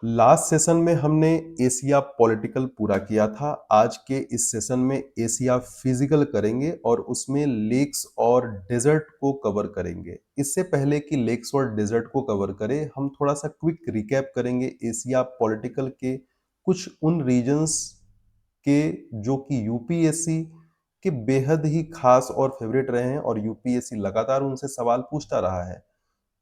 Last session में हमने Asia political पूरा किया था। आज के इस सेशन में एशिया फिजिकल करेंगे और उसमें लेक्स और डेजर्ट को कवर करेंगे। इससे पहले कि लेक्स और डेजर्ट को कवर करें, हम थोड़ा सा क्विक रिकैप करेंगे एशिया पॉलिटिकल के कुछ उन रीजन्स के जो कि यूपीएससी के बेहद ही खास और फेवरेट रहे हैं और यूपीएससी लगातार उनसे सवाल पूछता रहा है।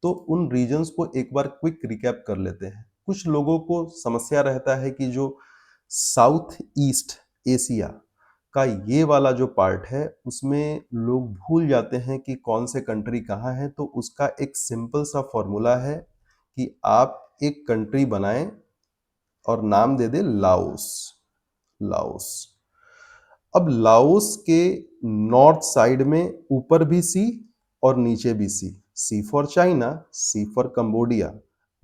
तो उन रीजन्स को एक बार क्विक रिकैप कर लेते हैं। कुछ लोगों को समस्या रहता है कि जो साउथ ईस्ट एशिया का ये वाला जो पार्ट है उसमें लोग भूल जाते हैं कि कौन से कंट्री कहाँ है। तो उसका एक सिंपल सा फॉर्मूला है कि आप एक कंट्री बनाएं और नाम दे दे लाओस। लाओस। अब लाओस के नॉर्थ साइड में ऊपर भी सी और नीचे भी C. C for China, C for Cambodia.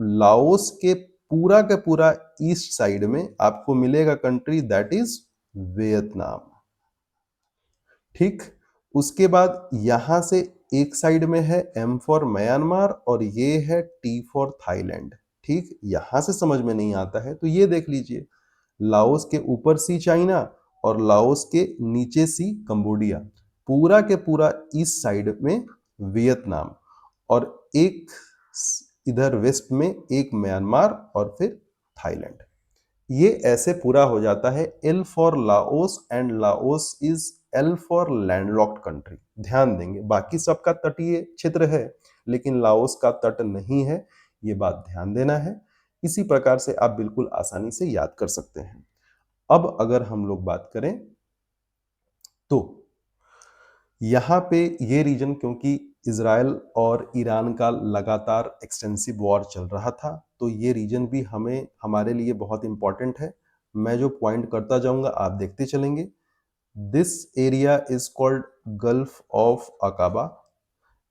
Laos के पूरा ईस्ट साइड में आपको मिलेगा कंट्री दैट इज वियतनाम। ठीक। उसके बाद यहां से एक साइड में है एम फॉर म्यांमार और ये है टी फॉर थाईलैंड। ठीक, यहां से समझ में नहीं आता है तो ये देख लीजिए, लाओस के ऊपर सी चाइना और लाओस के नीचे सी कंबोडिया। पूरा के पूरा ईस्ट साइड में वियतनाम और एक इधर वेस्ट में एक म्यांमार और फिर थाईलैंड। ये ऐसे पूरा हो जाता है L for Laos and Laos is L for landlocked country. ध्यान देंगे बाकी सबका तटीय क्षेत्र है लेकिन लाओस का तट नहीं है, ये बात ध्यान देना है। इसी प्रकार से आप बिल्कुल आसानी से याद कर सकते हैं। अब अगर हम लोग बात करें तो यहाँ पे ये रीजन, क्योंकि इजराइल और ईरान का लगातार एक्सटेंसिव वॉर चल रहा था, तो ये रीजन भी हमारे लिए बहुत इंपॉर्टेंट है। मैं जो पॉइंट करता जाऊंगा आप देखते चलेंगे। This area is called gulf of Aqaba.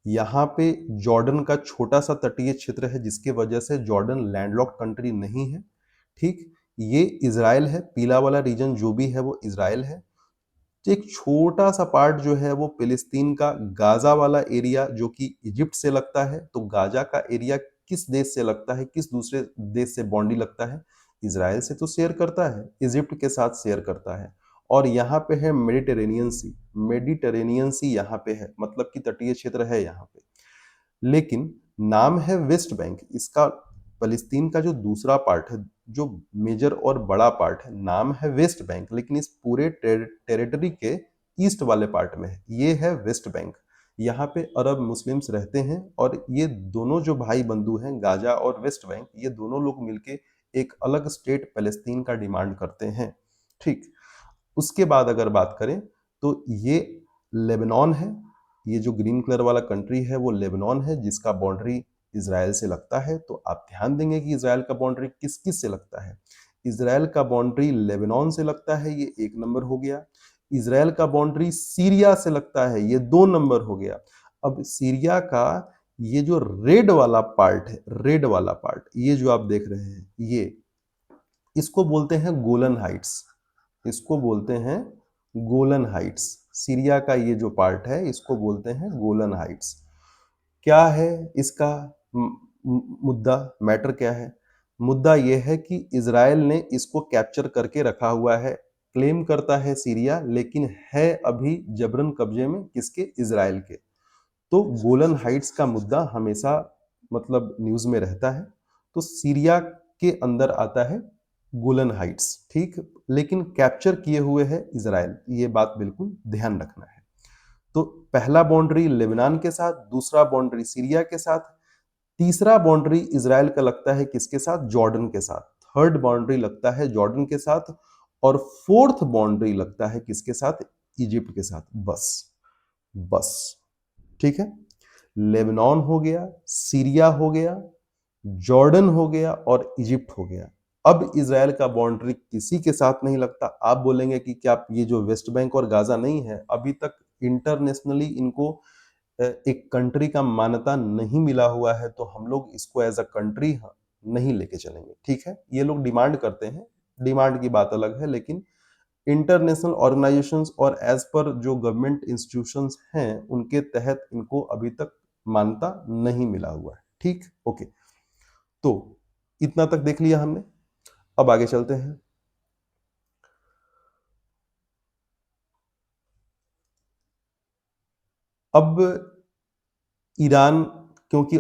यहाँ पे जॉर्डन का छोटा सा तटीय क्षेत्र है जिसके वजह से जॉर्डन लैंडलॉक्ड कंट्री नहीं है। ठीक, ये इजराइल है, पीला वाला रीजन जो भी है वो इजराइल है। एक छोटा सा पार्ट जो है वो फिलिस्तीन का गाजा वाला एरिया जो कि इजिप्ट से लगता है। तो गाजा का एरिया किस देश से लगता है, किस दूसरे देश से बाउंड्री लगता है? इजराइल से तो शेयर करता है, इजिप्ट के साथ शेयर करता है। और यहाँ पे है मेडिटेरेनियन सी। मेडिटेरेनियन सी यहाँ पे है, मतलब कि तटीय क्षेत्र है यहाँ पे। लेकिन नाम है वेस्ट बैंक इसका। फलस्तीन का जो दूसरा पार्ट है, जो मेजर और बड़ा पार्ट है, नाम है वेस्ट बैंक, लेकिन इस पूरे टेरिटरी के ईस्ट वाले पार्ट में है, ये है वेस्ट बैंक। यहाँ पे अरब मुस्लिम्स रहते हैं और ये दोनों जो भाई बंधु हैं, गाजा और वेस्ट बैंक, ये दोनों लोग मिलके एक अलग स्टेट फलस्तीन का डिमांड करते हैं। ठीक। उसके बाद अगर बात करें तो ये लेबनान है। ये जो ग्रीन कलर वाला कंट्री है वो लेबनान है जिसका बाउंड्री इसराइल से लगता है। तो आप ध्यान देंगे कि इसराइल का बाउंड्री किस किस से लगता है। इसराइल का बाउंड्री लेबनान से लगता है, ये एक नंबर हो गया। इसराइल का बाउंड्री सीरिया से लगता है, ये दो नंबर हो गया। अब सीरिया का ये जो रेड वाला पार्ट है, रेड वाला पार्ट, ये जो आप देख रहे हैं, ये इसको बोलते हैं गोलन हाइट्स। इसको बोलते हैं गोलन हाइट्स। सीरिया का ये जो पार्ट है इसको बोलते हैं गोलन हाइट्स। क्या है इसका मुद्दा, मैटर क्या है? मुद्दा यह है कि इजराइल ने इसको कैप्चर करके रखा हुआ है। क्लेम करता है सीरिया, लेकिन है अभी जबरन कब्जे में किसके? इजराइल के। तो गोलन हाइट्स का मुद्दा हमेशा मतलब न्यूज में रहता है। तो सीरिया के अंदर आता है गोलन हाइट्स। ठीक, लेकिन कैप्चर किए हुए है इजराइल, ये बात बिल्कुल ध्यान रखना है। तो पहला बाउंड्री लेबनान के साथ, दूसरा बाउंड्री सीरिया के साथ, तीसरा बाउंड्री इजराइल का लगता है किसके साथ? जॉर्डन के साथ। थर्ड बाउंड्री लगता है जॉर्डन के साथ और फोर्थ बाउंड्री लगता है किसके साथ? इजिप्ट के साथ। बस, बस। ठीक है, लेबनान हो गया, सीरिया हो गया, जॉर्डन हो गया और इजिप्ट हो गया। अब इजराइल का बाउंड्री किसी के साथ नहीं लगता। आप बोलेंगे कि क्या ये जो वेस्ट बैंक और गाजा नहीं है, अभी तक इंटरनेशनली इनको एक कंट्री का मान्यता नहीं मिला हुआ है, तो हम लोग इसको एज अ कंट्री नहीं लेके चलेंगे। ठीक है, ये लोग डिमांड करते हैं, डिमांड की बात अलग है, लेकिन इंटरनेशनल ऑर्गेनाइजेशंस और एज पर जो गवर्नमेंट इंस्टीट्यूशंस हैं उनके तहत इनको अभी तक मान्यता नहीं मिला हुआ है। ठीक, ओके। तो इतना तक देख लिया हमने। अब आगे चलते हैं। अब ईरान, क्योंकि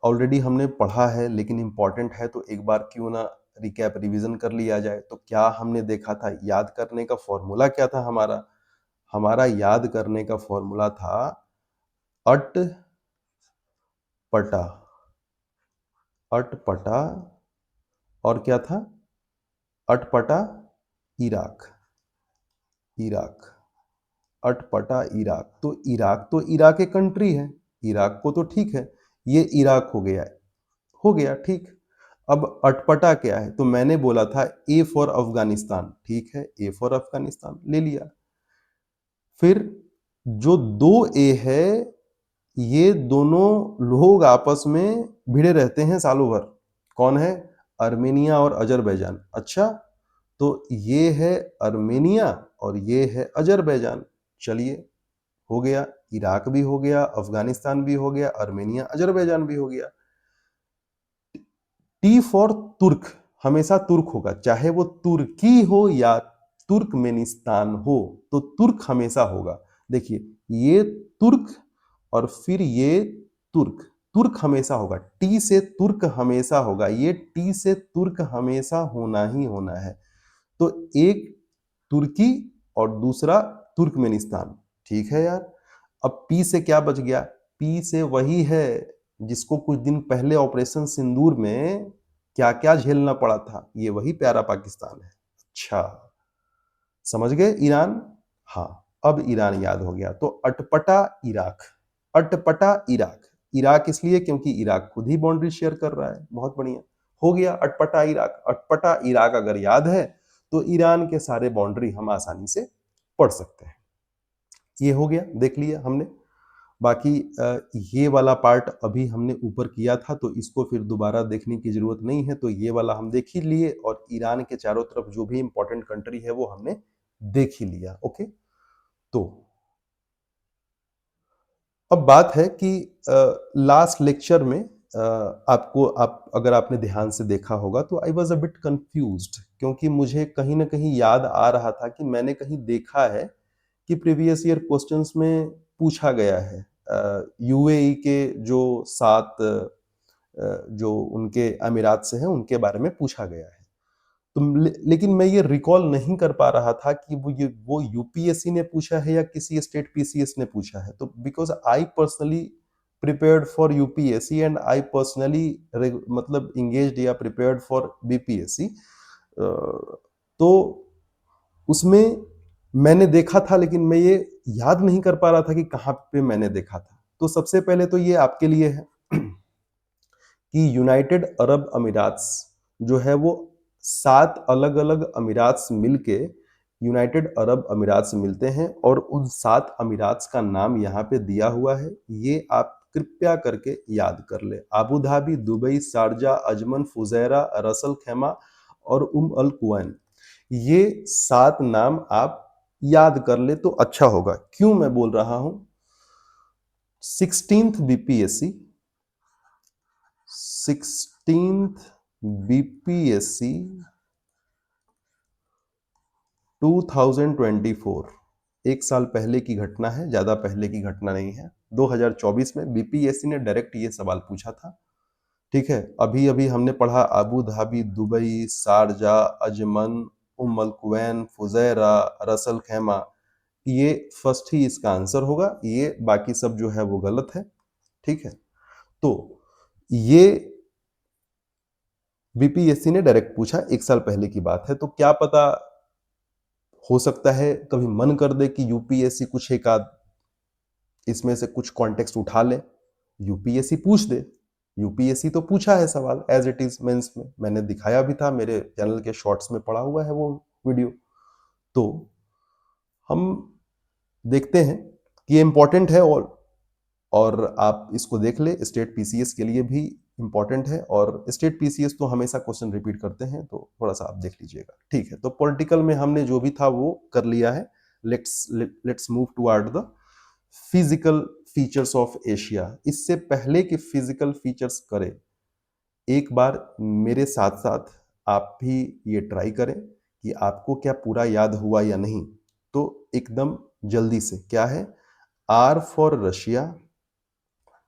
ऑलरेडी हमने पढ़ा है लेकिन इंपॉर्टेंट है, तो एक बार क्यों ना रिकैप रिवीजन कर लिया जाए। तो क्या हमने देखा था, याद करने का फॉर्मूला क्या था हमारा? हमारा याद करने का फॉर्मूला था अट पटा, अटपटा, और क्या था? अटपटा इराक, इराक, अटपटा इराक। तो इराक एक कंट्री है, इराक को तो ठीक है, ये इराक हो गया, हो गया ठीक। अब अटपटा क्या है? तो मैंने बोला था ए फॉर अफगानिस्तान, ठीक है, ए फॉर अफगानिस्तान ले लिया। फिर जो दो ए है, ये दोनों लोग आपस में भिड़े रहते हैं सालों भर। कौन है? अर्मेनिया और अजरबैजान। अच्छा, तो ये है अर्मेनिया और ये है अजरबैजान। चलिए, हो गया, इराक भी हो गया, अफगानिस्तान भी हो गया, अर्मेनिया अजरबैजान भी हो गया। टी फॉर तुर्क, हमेशा तुर्क होगा, चाहे वो तुर्की हो या तुर्कमेनिस्तान हो, तो तुर्क हमेशा होगा। देखिए, ये तुर्क और फिर ये तुर्क, तुर्क हमेशा होगा, टी से तुर्क हमेशा होगा, ये टी से तुर्क हमेशा होना ही होना है। तो एक तुर्की और दूसरा तुर्कमेनिस्तान, ठीक है यार। अब पी से क्या बच गया? पी से वही है जिसको कुछ दिन पहले ऑपरेशन सिंदूर में क्या क्या झेलना पड़ा था, ये वही प्यारा पाकिस्तान है। अच्छा, समझ गए ईरान? हाँ, अब ईरान याद हो गया। तो अटपटा इराक, अटपटा इराक, इराक इसलिए क्योंकि इराक खुद ही बाउंड्री शेयर कर रहा है। बहुत बढ़िया, हो गया अटपटा इराक। अटपटा इराक अगर याद है तो ईरान के सारे बाउंड्री हम आसानी से पढ़ सकते हैं। ये हो गया, देख लिया हमने। बाकी ये वाला पार्ट अभी हमने ऊपर किया था, तो इसको फिर दोबारा देखने की जरूरत नहीं है। तो ये वाला हम देख ही लिए, और ईरान के चारों तरफ जो भी इंपॉर्टेंट कंट्री है वो हमने देख ही लिया। ओके, तो अब बात है कि लास्ट लेक्चर में आप अगर आपने ध्यान से देखा होगा तो I was a bit confused, क्योंकि मुझे कहीं ना कहीं याद आ रहा था कि मैंने कहीं देखा है कि प्रीवियस ईयर क्वेश्चंस में पूछा गया है यूएई के जो 7 जो उनके अमीरात से हैं उनके बारे में पूछा गया है। तो लेकिन मैं ये रिकॉल नहीं कर पा रहा था कि वो यूपीएससी ने पूछा है या किसी स्टेट पीसीएस ने पूछा है। तो because I personally prepared for UPSC and I personally मतलब इंगेज्ड या प्रिपेयर्ड फॉर बीपीएससी, तो उसमें मैंने देखा था, लेकिन मैं ये याद नहीं कर पा रहा था कि कहाँ पे मैंने देखा था। तो सबसे पहले तो ये आपके लिए है कि यूनाइटेड अरब अमीरात्स जो है वो 7 अलग अलग अमीरात्स मिलके यूनाइटेड अरब अमीरात्स मिलते हैं, और उन 7 अमीरात्स का नाम यहाँ पे दिया हुआ है। ये आप कृपया करके याद कर ले। Abu Dhabi, Dubai, Sharjah, Ajman, Fujairah, Ras al Khaimah और अल कुवैन। ये 7 नाम आप याद कर ले तो अच्छा होगा। क्यों मैं बोल रहा हूं? 16th बीपीएससी, 16th बीपीएससी 2024, एक साल पहले की घटना है, ज्यादा पहले की घटना नहीं है। 2024 में बीपीएससी ने डायरेक्ट ये सवाल पूछा था। ठीक है, अभी अभी हमने पढ़ा Abu Dhabi, Dubai, Sharjah, Ajman, Al Quwain, Fujairah, Ras al Khaimah. ये फर्स्ट ही इसका आंसर होगा, ये बाकी सब जो है वो गलत है। ठीक है, तो ये बीपीएससी ने डायरेक्ट पूछा, एक साल पहले की बात है। तो क्या पता, हो सकता है कभी मन कर दे कि यूपीएससी कुछ एक आध इसमें से कुछ कॉन्टेक्स्ट उठा ले, यूपीएससी पूछ दे। यूपीएससी तो पूछा है सवाल एज इट इज मेंस में, मैंने दिखाया भी था, मेरे चैनल के शॉर्ट्स में पड़ा हुआ है वो वीडियो। तो हम देखते हैं कि ये इंपॉर्टेंट है, और आप इसको देख ले, स्टेट पीसीएस के लिए भी इंपॉर्टेंट है, और स्टेट पीसीएस तो हमेशा क्वेश्चन रिपीट करते हैं, तो थोड़ा सा आप देख लीजिएगा। ठीक है, तो पॉलिटिकल में हमने जो भी था वो कर लिया है। Let's move toward the physical features of Asia. इससे पहले कि फिजिकल फीचर्स करें, एक बार मेरे साथ साथ आप भी ये ट्राई करें कि आपको क्या पूरा याद हुआ या नहीं। तो एकदम जल्दी से क्या है? R for Russia,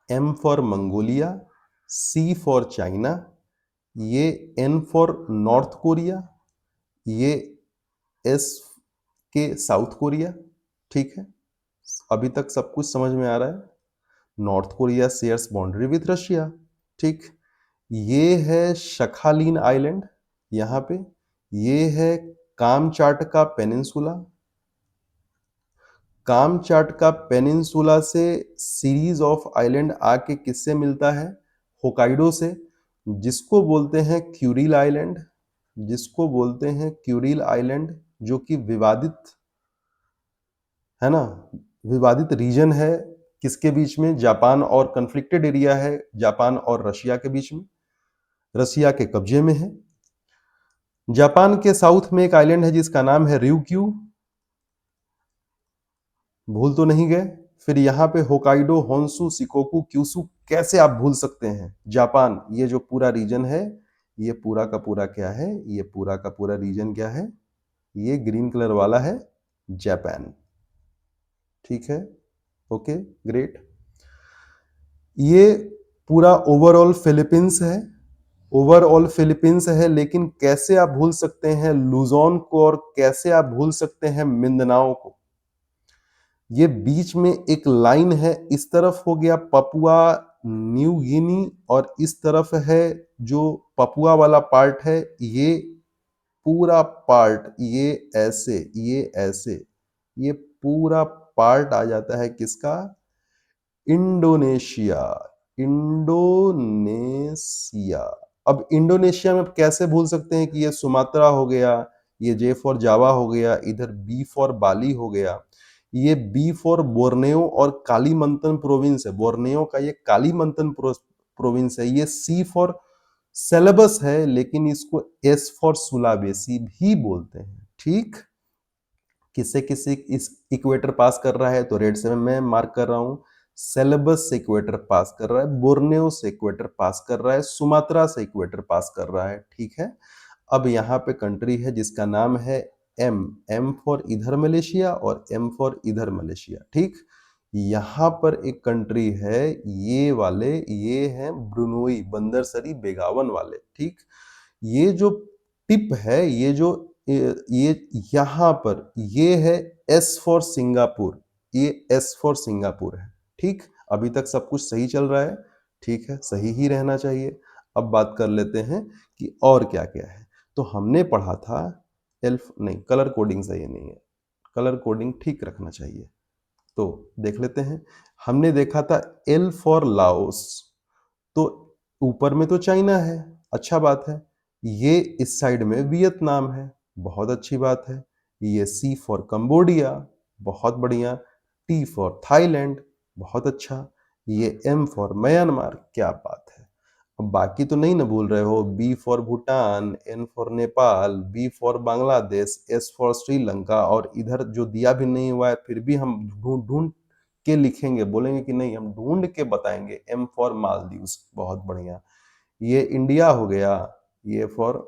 M for Mongolia, C for China, ये एन फॉर नॉर्थ कोरिया, ये एस के साउथ कोरिया। ठीक है, अभी तक सब कुछ समझ में आ रहा है? North Korea shares boundary with Russia. ठीक, ये है शखालिन आइलैंड यहाँ पे। ये है कामचाटका पेनिनसुला। कामचाटका पेनिनसुला से सीरीज ऑफ आइलैंड आके किससे मिलता है? होकाइडो से, जिसको बोलते हैं क्यूरिल आइलैंड। जिसको बोलते हैं क्यूरिल आइलैंड, जो कि विवादित है ना, विवादित रीजन है। किसके बीच में? जापान, और कन्फ्लिक्टेड एरिया है जापान और रशिया के बीच में। रशिया के कब्जे में है। जापान के साउथ में एक आइलैंड है जिसका नाम है ryukyu। भूल तो नहीं गए? फिर यहाँ पे होकाइडो, होन्सू, शिकोकू, क्यूसू, कैसे आप भूल सकते हैं? जापान, ये जो पूरा रीजन है, ये पूरा का पूरा क्या है? ये पूरा का पूरा रीजन क्या है? ये ग्रीन कलर वाला है जापान। ठीक है, ओके, ग्रेट। ये पूरा ओवरऑल फिलीपींस है। ओवरऑल फिलीपींस है, लेकिन कैसे आप भूल सकते हैं लुजोन को, और कैसे आप भूल सकते हैं मिंदनाओ को? ये बीच में एक लाइन है, इस तरफ हो गया पपुआ न्यू गिनी, और इस तरफ है जो पपुआ वाला पार्ट है, ये पूरा पार्ट, ये ऐसे ये पूरा पार्ट आ जाता है किसका? इंडोनेशिया। इंडोनेशिया। अब इंडोनेशिया में कैसे भूल सकते हैं कि ये सुमात्रा हो गया, ये जे फॉर जावा हो गया, इधर बी फॉर बाली हो गया, ये बी फॉर बोर्नियो और कालीमंतन प्रोविंस है। बोर्नियो का ये कालीमंतन प्रोविंस है। ये सी फॉर सेलेबस है, लेकिन इसको एस फॉर सुलावेसी भी बोलते हैं। ठीक, किससे किससे इस इक्वेटर पास कर रहा है? तो रेड से मैं मार्क कर रहा हूं। सेलेबस से इक्वेटर पास कर रहा है, बोर्नियो से इक्वेटर पास कर रहा है, सुमात्रा से इक्वेटर पास कर रहा है। ठीक है, अब यहाँ पे कंट्री है जिसका नाम है एम। एम फॉर इधर मलेशिया और एम फॉर इधर मलेशिया। ठीक, यहाँ पर एक कंट्री है, ये वाले, ये हैं ब्रुनोई, बंदरसरी बेगावन वाले। ठीक, ये जो टिप है, ये जो ये यहाँ पर, ये है एस फॉर सिंगापुर। ये एस फॉर सिंगापुर है। ठीक, अभी तक सब कुछ सही चल रहा है। ठीक है, सही ही रहना चाहिए। अब बात कर लेते हैं कि और क्या क्या है। तो हमने पढ़ा था एल्फ, नहीं, कलर कोडिंग सही नहीं है, कलर कोडिंग ठीक रखना चाहिए। तो देख लेते हैं। हमने देखा था एल फॉर लाओस, तो ऊपर में तो चाइना है, अच्छा बात है। ये इस साइड में वियतनाम है, बहुत अच्छी बात है। ये सी फॉर कंबोडिया, बहुत बढ़िया। टी फॉर थाईलैंड, बहुत अच्छा। ये एम फॉर म्यांमार, क्या बात है। अब बाकी तो नहीं ना भूल रहे हो? B for Bhutan, N for Nepal, B for Bangladesh, S for Sri Lanka, और इधर जो दिया भी नहीं हुआ है फिर भी हम ढूंढ ढूंढ के लिखेंगे, बोलेंगे कि नहीं, हम ढूंढ के बताएंगे। एम फॉर मालदीव्स, बहुत बढ़िया। ये इंडिया हो गया। ये फॉर,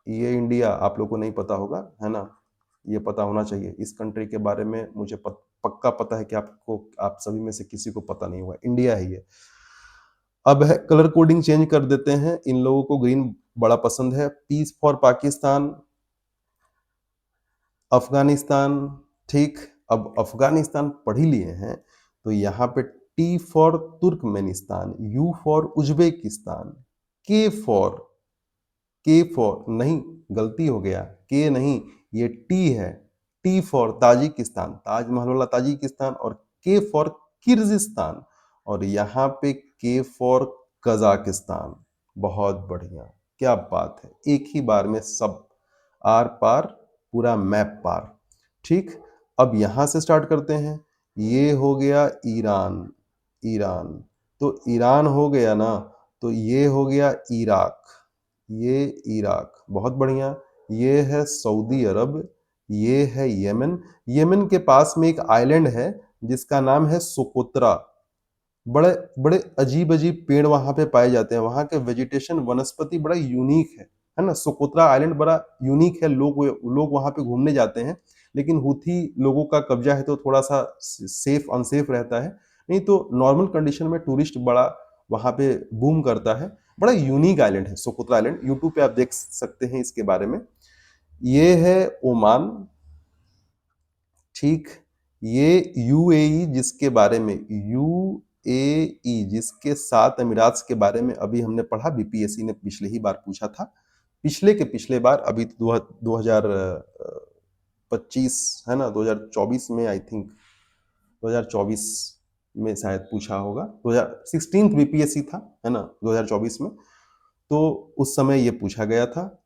ये इंडिया आप लोग को नहीं पता होगा, है ना? ये पता होना चाहिए। इस कंट्री के बारे में मुझे पक्का पता है कि आपको, आप सभी में से किसी को पता नहीं हुआ, इंडिया है ये। अब है कलर कोडिंग चेंज कर देते हैं। इन लोगों को ग्रीन बड़ा पसंद है। P for Pakistan, Afghanistan. ठीक, अब अफगानिस्तान पढ़ ही लिए हैं, तो यहाँ पे T for Turkmenistan, you for Uzbekistan, के फॉर, के फॉर नहीं, गलती हो गया, के नहीं, ये टी है। टी फॉर ताजिकिस्तान, ताजमहल वाला ताजिकिस्तान, और के फॉर किर्गिस्तान, और यहाँ पे के फॉर कजाकिस्तान। बहुत बढ़िया, क्या बात है, एक ही बार में सब आर पार, पूरा मैप पार। ठीक, अब यहां से स्टार्ट करते हैं। ये हो गया ईरान। ईरान, तो ईरान हो गया ना, तो ये हो गया इराक। ये इराक, बहुत बढ़िया। ये है सऊदी अरब, ये है यमन। यमन के पास में एक आइलैंड है जिसका नाम है सोकोत्रा। बड़े बड़े अजीब अजीब पेड़ वहां पे पाए जाते हैं, वहां के वेजिटेशन वनस्पति बड़ा यूनिक है ना। सोकोत्रा आइलैंड बड़ा यूनिक है, लोग वहां पे घूमने जाते हैं, लेकिन हुथी लोगों का कब्जा है तो थोड़ा सा सेफ अनसेफ रहता है। नहीं तो नॉर्मल कंडीशन में टूरिस्ट बड़ा वहां पे बूम करता है। बड़ा यूनिक आइलैंड है सोकोत्रा आइलैंड, यूट्यूब पे आप देख सकते हैं इसके बारे में। ये है ओमान, ठीक। ये यूएई जिसके बारे में, यूएई जिसके 7 अमीरात के बारे में अभी हमने पढ़ा, बीपीएससी ने पिछले ही बार पूछा था, पिछले के पिछले बार, अभी तो 2025 है ना, 2024 में आई थिंक, 2024 में शायद पूछा होगा, 2016 बीपीएससी था है ना 2024 में, तो उस समय ये पूछा गया था।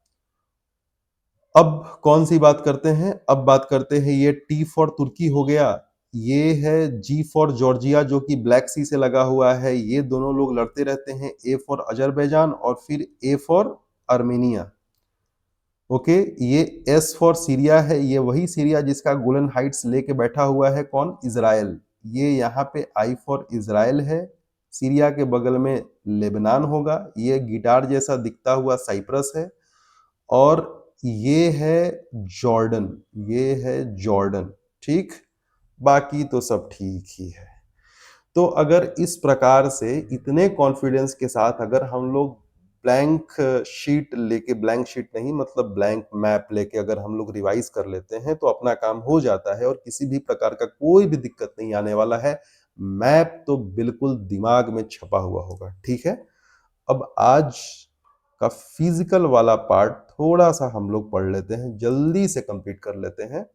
अब कौन सी बात करते हैं, अब बात करते हैं, ये टी फॉर तुर्की हो गया, ये है जी फॉर जॉर्जिया जो कि ब्लैक सी से लगा हुआ है, ये दोनों लोग लड़ते रहते हैं, ए फॉर अजरबैजान और फिर ए फॉर आर्मेनिया। ओके, ये एस फॉर सीरिया है, ये वही सीरिया जिसका गोलन हाइट्स लेके बैठा हुआ है कौन, इजराइल। ये यहाँ पे आई फॉर इजराइल है, सीरिया के बगल में लेबनान होगा, ये गिटार जैसा दिखता हुआ साइप्रस है, और ये है जॉर्डन, ये है जॉर्डन, ठीक। बाकी तो सब ठीक ही है। तो अगर इस प्रकार से इतने कॉन्फिडेंस के साथ अगर हम लोग ब्लैंक शीट लेके, ब्लैंक शीट नहीं मतलब ब्लैंक मैप लेके अगर हम लोग रिवाइज कर लेते हैं तो अपना काम हो जाता है और किसी भी प्रकार का कोई भी दिक्कत नहीं आने वाला है। मैप तो बिल्कुल दिमाग में छपा हुआ होगा, ठीक है। अब आज का फिजिकल वाला पार्ट थोड़ा सा हम लोग पढ़ लेते हैं, जल्दी से कंप्लीट कर लेते हैं।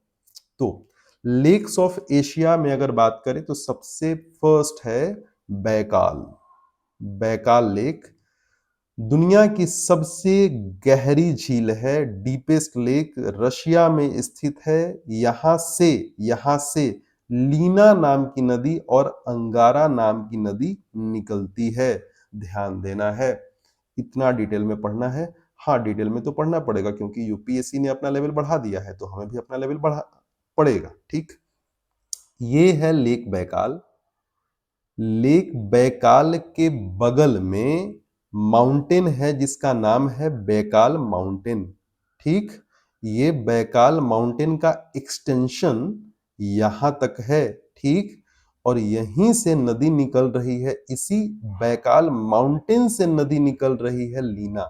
तो लेक्स ऑफ एशिया में अगर बात करें तो सबसे फर्स्ट है बैकाल, बैकाल लेक। दुनिया की सबसे गहरी झील है, डीपेस्ट लेक, रशिया में स्थित है। यहां से लीना नाम की नदी और अंगारा नाम की नदी निकलती है। ध्यान देना है, इतना डिटेल में पढ़ना है। हाँ, डिटेल में तो पढ़ना पड़ेगा क्योंकि यूपीएससी ने अपना लेवल बढ़ा दिया है, तो हमें भी अपना लेवल बढ़ा पड़ेगा, ठीक। ये है लेक बैकाल। लेक बैकाल के बगल में माउंटेन है जिसका नाम है बैकाल माउंटेन, ठीक। ये बैकाल माउंटेन का एक्सटेंशन यहां तक है, ठीक। और यहीं से नदी निकल रही है, इसी बैकाल माउंटेन से नदी निकल रही है लीना।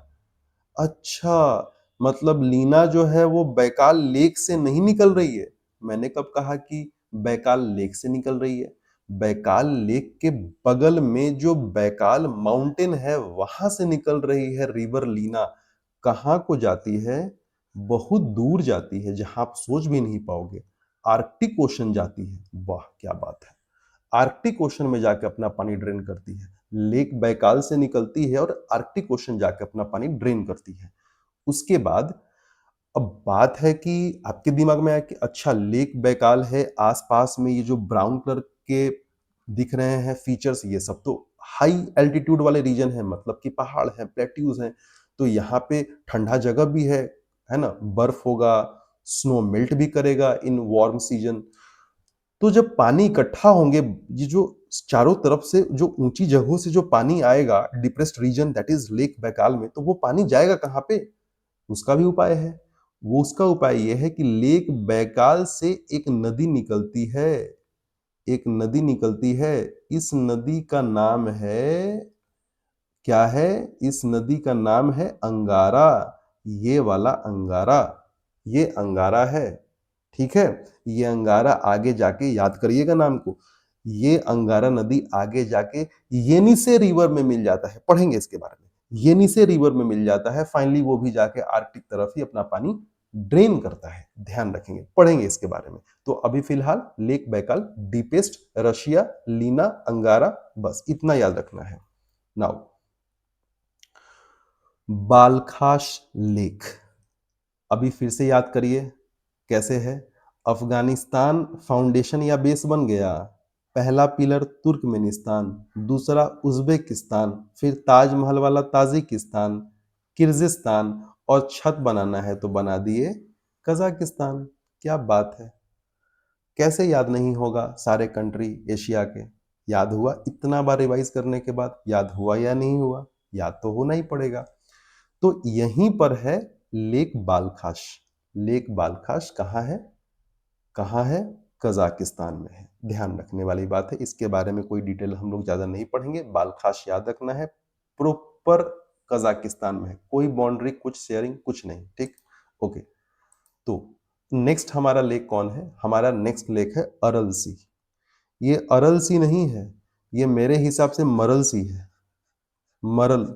अच्छा, मतलब लीना जो है वो बैकाल लेक से नहीं निकल रही है। मैंने कब कहा कि बैकाल लेक से निकल रही है? बैकाल लेक के बगल में जो बैकाल माउंटेन है वहां से निकल रही है रिवर लीना। कहाँ को जाती है? बहुत दूर जाती है, जहां आप सोच भी नहीं पाओगे। आर्कटिक ओशन जाती है। वाह क्या बात है, आर्कटिक ओशन में जाके अपना पानी ड्रेन करती है। लेक बैकाल से निकलती है और आर्कटिक ओशन जाके अपना पानी ड्रेन करती है। उसके बाद अब बात है कि आपके दिमाग में आया कि अच्छा लेक बैकाल है, आसपास में ये जो ब्राउन कलर के दिख रहे हैं फीचर्स, ये सब तो हाई एल्टीट्यूड वाले रीजन है, मतलब कि पहाड़ हैं, प्लेट्यूज हैं, तो यहाँ पे ठंडा जगह भी है ना, बर्फ होगा, स्नो मेल्ट भी करेगा इन वार्म सीजन। तो जब पानी इकट्ठा होंगे, ये जो चारों तरफ से जो ऊंची जगहों से जो पानी आएगा depressed region that is Lake Baikal में, तो वो पानी जाएगा कहाँ पे? उसका भी उपाय है। वो उसका उपाय ये है कि लेक बैकाल से एक नदी निकलती है, एक नदी निकलती है। इस नदी का नाम है, क्या है? इस नदी का नाम है अंगारा। ये वाला अंगारा, ये अंगारा है, ठीक है। ये अंगारा आगे जाके याद करिएगा नाम को, ये अंगारा नदी आगे जाके येनिसे रिवर में मिल जाता है, पढ़ेंगे इसके बारे में। येनिसे रिवर में मिल जाता है, फाइनली वो भी जाके आर्कटिक तरफ ही अपना पानी ड्रेन करता है, ध्यान रखेंगे, पढ़ेंगे इसके बारे में। तो अभी फिलहाल Lake Baikal, deepest, Russia, Lena, Angara, बस इतना याद रखना है। नाउ बालखाश लेक, अभी फिर से याद करिए कैसे है। अफगानिस्तान फाउंडेशन या बेस बन गया, पहला पिलर तुर्कमेनिस्तान, दूसरा उज्बेकिस्तान, फिर ताजमहल वाला ताजिकिस्तान, किर्गिस्तान, और छत बनाना है तो बना दिए कजाकिस्तान। क्या बात है, कैसे याद नहीं होगा सारे कंट्री एशिया के। याद हुआ? इतना बार रिवाइज करने के बाद याद हुआ या नहीं हुआ? याद तो होना ही पड़ेगा। तो यहीं पर है लेक बालखाश। लेक बालखाश कहाँ है? कहाँ है? कजाकिस्तान में है। ध्यान रखने वाली बात है, इसके बारे में कोई डिटेल हम लोग ज़्यादा नहीं पढ़ेंगे। बालखाश याद रखना है, प्रॉपर कजाकिस्तान में है। कोई बाउंड्री, कुछ शेयरिंग, कुछ नहीं। ठीक, ओके। तो नेक्स्ट हमारा लेक कौन है? हमारा नेक्स्ट लेक है अरल सी। ये अरल सी नहीं है, ये मेरे हिसाब से मरल सी है। मरल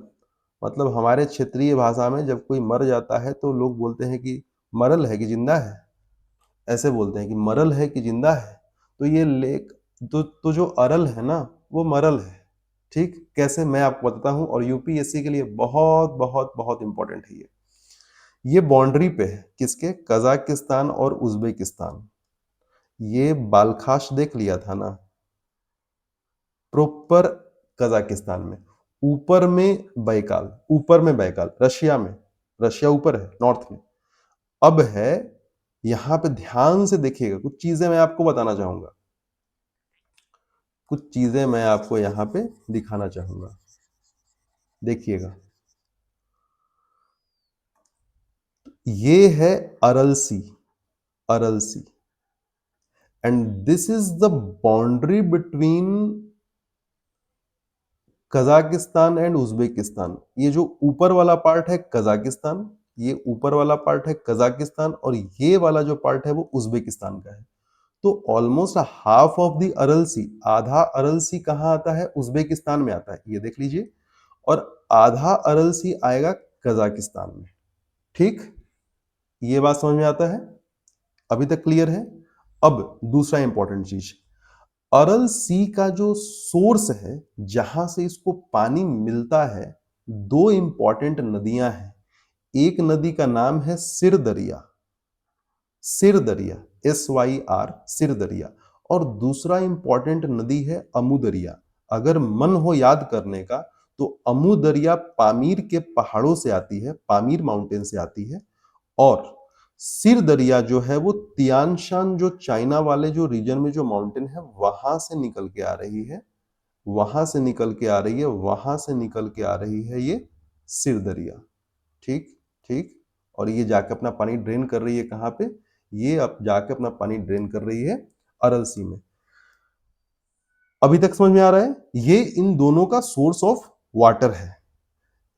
मतलब हमारे क्षेत्रीय भाषा में जब कोई मर जाता है तो लोग बोलते हैं कि मरल है कि जिंदा है, ऐसे बोलते हैं कि मरल है कि जिंदा है। तो ये लेक, तो जो अरल है ना, वो मरल है। ठीक, कैसे मैं आपको बताता हूं, और यूपीएससी के लिए बहुत बहुत बहुत इंपॉर्टेंट है ये बाउंड्री पे है किसके? कजाकिस्तान और उज्बेकिस्तान। ये बालखाश देख लिया था ना, प्रॉपर कजाकिस्तान में। ऊपर में बैकाल, ऊपर में बैकाल रशिया में, रशिया ऊपर है नॉर्थ में। अब है यहां पे, ध्यान से देखिएगा, कुछ चीजें मैं आपको बताना चाहूंगा, कुछ चीजें मैं आपको यहां पे दिखाना चाहूंगा। देखिएगा, ये है Aral Sea, Aral Sea, and this is the boundary between Kazakhstan and Uzbekistan. ये जो ऊपर वाला पार्ट है कजाकिस्तान, ये ऊपर वाला पार्ट है कजाकिस्तान, और ये वाला जो पार्ट है वो उज्बेकिस्तान का है। तो ऑलमोस्ट हाफ ऑफ द अरल सी, आधा अरल सी कहाँ आता है? उज्बेकिस्तान में आता है, ये देख लीजिए। और आधा अरल सी आएगा कजाकिस्तान में। ठीक, ये बात समझ में आता है? अभी तक क्लियर है? अब दूसरा इंपॉर्टेंट चीज, अरल सी का जो सोर्स है, जहां से इसको पानी मिलता है, दो इंपॉर्टेंट नदियां हैं। एक नदी का नाम है सिर दरिया, सिर दरिया, SYR, सिर दरिया। और दूसरा इंपॉर्टेंट नदी है अमू दरिया। अगर मन हो याद करने का तो अमू दरिया पामीर के पहाड़ों से आती है, पामीर माउंटेन से आती है। और सिर दरिया जो है वो तियान शान, जो चाइना वाले जो रीजन में जो माउंटेन है, वहां से निकल के आ रही है, वहां से निकल के आ रही है, वहां से निकल के आ रही है ये सिर दरिया। ठीक, ठीक। और ये जाके अपना पानी ड्रेन कर रही है कहाँ पे? ये अब जाके अपना पानी ड्रेन कर रही है अरल सी में। अभी तक समझ में आ रहा है? ये इन दोनों का सोर्स ऑफ वाटर है।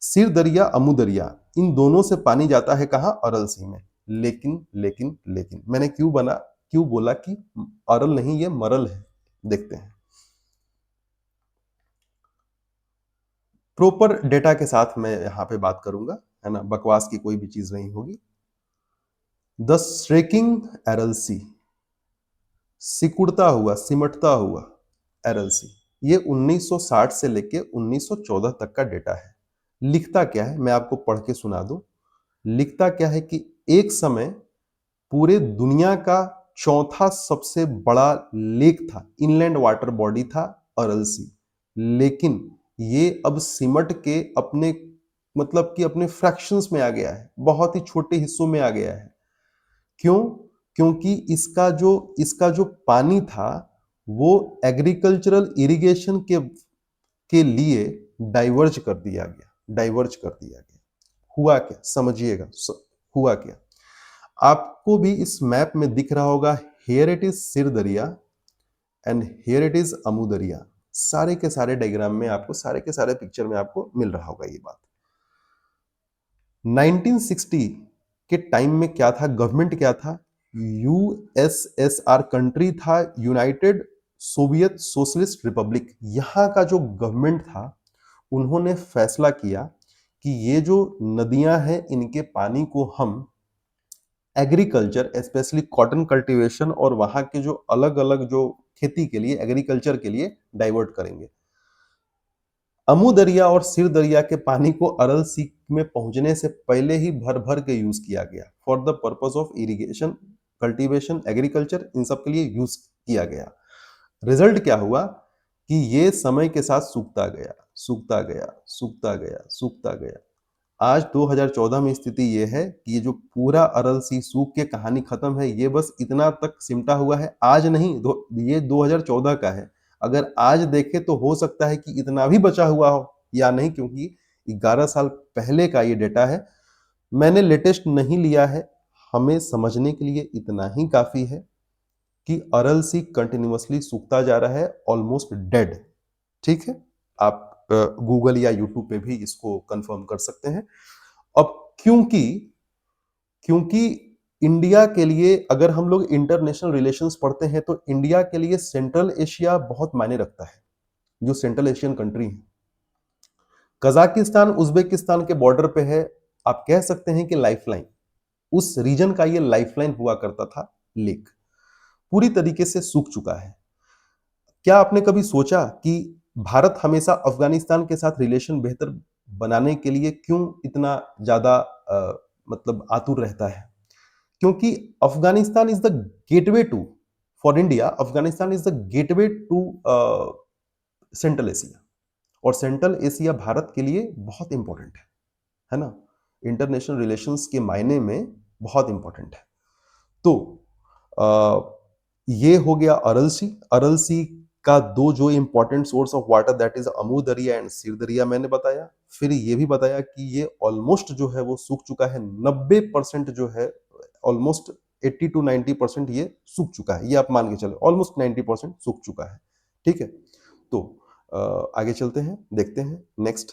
सिर दरिया, अमू दरिया, इन दोनों से पानी जाता है कहाँ? अरल सी में। लेकिन लेकिन लेकिन मैंने क्यों बोला कि अरल नहीं, ये मरल है? देखते हैं। प्रॉपर डेटा के साथ मैं यहां पे बात करूंगा, है ना, बकवास की कोई भी चीज नहीं होगी। द श्रेकिंग एरल सी, सिकुड़ता हुआ, सिमटता हुआ एरल सी, ये 1960 से लेके 1914 तक का डेटा है। लिखता क्या है, मैं आपको पढ़ के सुना दूं। लिखता क्या है कि एक समय पूरे दुनिया का चौथा सबसे बड़ा लेक था, इनलैंड वाटर बॉडी था अरल सी। लेकिन ये अब सिमट के अपने, मतलब कि अपने फ्रैक्शंस में आ गया है, बहुत ही छोटे हिस्सों में आ गया है। क्यों? क्योंकि इसका जो पानी था वो एग्रीकल्चरल इरिगेशन के लिए डाइवर्ज कर दिया गया, डाइवर्ज कर दिया गया। हुआ क्या समझिएगा, हुआ क्या? आपको भी इस मैप में दिख रहा होगा, हियर इट इज सिर दरिया and here it is Amu दरिया। सारे के सारे डायग्राम में आपको, सारे के सारे पिक्चर में आपको मिल रहा होगा ये बात। 1960 के टाइम में क्या था, गवर्नमेंट क्या था? यूएसएसआर कंट्री था, यूनाइटेड सोवियत सोशलिस्ट रिपब्लिक। यहाँ का जो गवर्नमेंट था, उन्होंने फैसला किया कि ये जो नदियां हैं, इनके पानी को हम एग्रीकल्चर, स्पेशली कॉटन कल्टीवेशन और वहां के जो अलग अलग जो खेती के लिए, एग्रीकल्चर के लिए डाइवर्ट करेंगे। अमू दरिया और सिर दरिया के पानी को अरल सी में पहुंचने से पहले ही भर भर के यूज किया गया, for the purpose of irrigation, cultivation, agriculture, इन सब के लिए यूज किया गया। रिजल्ट क्या हुआ कि ये समय के साथ सूखता गया, सूखता गया, सूखता गया, सूखता गया। आज 2014 में स्थिति ये है कि ये जो पूरा अरल सी सूख के कहानी खत्म है, ये बस इतना तक सिमटा हुआ है। आज नहीं, ये 2014 का है। अगर आज देखें तो हो सकता है कि इतना भी बचा हुआ हो या नहीं, क्योंकि 11 साल पहले का ये डेटा है। मैंने लेटेस्ट नहीं लिया है। हमें समझने के लिए इतना ही काफी है कि अरल सी कंटिन्यूअसली सूखता जा रहा है, ऑलमोस्ट डेड। ठीक है, आप गूगल या यूट्यूब पे भी इसको कंफर्म कर सकते हैं। अब क्योंकि क्योंकि इंडिया के लिए, अगर हम लोग इंटरनेशनल रिलेशंस पढ़ते हैं तो इंडिया के लिए सेंट्रल एशिया बहुत मायने रखता है। जो सेंट्रल एशियन कंट्री है, कजाकिस्तान उज्बेकिस्तान के बॉर्डर पे है, आप कह सकते हैं कि लाइफलाइन, उस रीजन का ये लाइफलाइन हुआ करता था। लेक पूरी तरीके से सूख चुका है। क्या आपने कभी सोचा कि भारत हमेशा अफगानिस्तान के साथ रिलेशन बेहतर बनाने के लिए क्यों इतना ज्यादा मतलब आतुर रहता है? क्योंकि Afghanistan is the gateway to, for India Afghanistan is the gateway to Central Asia, और सेंट्रल एशिया भारत के लिए बहुत इंपॉर्टेंट है ना, इंटरनेशनल रिलेशंस के मायने में बहुत इंपॉर्टेंट है। तो ये हो गया अरल सी। अरल सी का दो जो important source of water, that is Amu दरिया एंड सिर दरिया, मैंने बताया। फिर ये भी बताया कि ये ऑलमोस्ट जो है वो सूख चुका है, 90% जो है, ऑलमोस्ट 80 to 90% ये सूख चुका है, ये आप मान के चलो ऑलमोस्ट 90% सूख चुका है। ठीक है, तो आगे चलते हैं, देखते हैं next.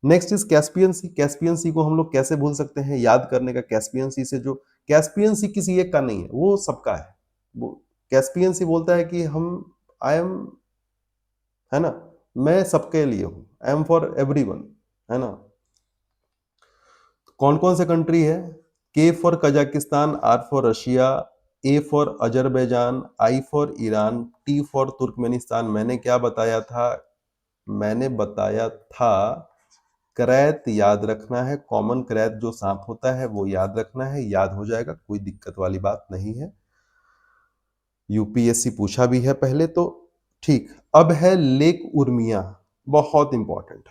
Next is Caspian Sea. Caspian Sea को हम लोग कैसे भूल सकते हैं याद करने का? कैस्पियन सी से जो, कैस्पियन सी किसी एक का नहीं है, वो सबका है। वो कैस्पियन सी बोलता है कि हम, आई एम, है ना, मैं सबके लिए हूं, आई एम फॉर एवरीवन, है ना। कौन कौन से कंट्री है? K for Kazakhstan, R for Russia, A for Azerbaijan, I for Iran, T for Turkmenistan. मैंने क्या बताया था? मैंने बताया था क्रैत याद रखना है, कॉमन क्रैत जो सांप होता है वो याद रखना है, याद हो जाएगा, कोई दिक्कत वाली बात नहीं है। यूपीएससी पूछा भी है पहले तो। ठीक, अब है लेक उर्मिया, बहुत इंपॉर्टेंट,